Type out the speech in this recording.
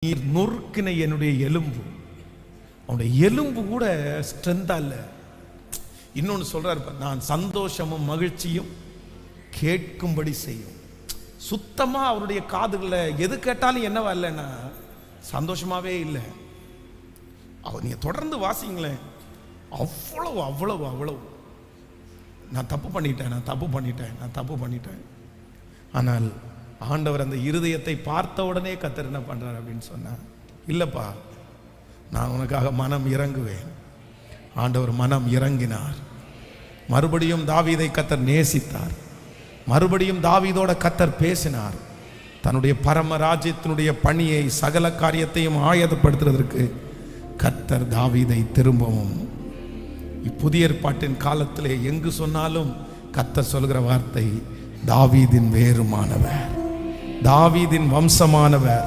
நீர் நொறுக்கின என்னுடைய எலும்பு. அவனுடைய எலும்பு கூட ஸ்ட்ரென்தா இல்லை. இன்னொன்று சொல்றாரு, நான் சந்தோஷமும் மகிழ்ச்சியும் கேட்கும்படி செய்யும். சுத்தமா அவருடைய காதுகளில் எது கேட்டாலும் என்னவா இல்லைன்னா சந்தோஷமாவே இல்லை. நீங்க தொடர்ந்து வாசிங்களேன், அவ்வளவு அவ்வளவு அவ்வளவு நான் தப்பு பண்ணிட்டேன். ஆனால் ஆண்டவர் அந்த இருதயத்தை பார்த்த உடனே கர்த்தர் என்ன பண்றார் அப்படின்னு சொன்னா, இல்லப்பா நான் உனக்காக மனம் இறங்குவேன். ஆண்டவர் மனம் இறங்கினார். மறுபடியும் தாவீதை கர்த்தர் நேசித்தார். மறுபடியும் தாவீதோட கர்த்தர் பேசினார். தன்னுடைய பரம ராஜ்யத்தினுடைய பணியை சகல காரியத்தையும் ஆயத்தப்படுத்துவதற்கு கர்த்தர் தாவீதை திரும்பவும் புதிய ஏற்பாட்டின் காலத்திலே எங்கு சொன்னாலும் கர்த்தர் சொல்கிற வார்த்தை, தாவீதின் வேறுமானவர், தாவீதின் வம்சமானவர்,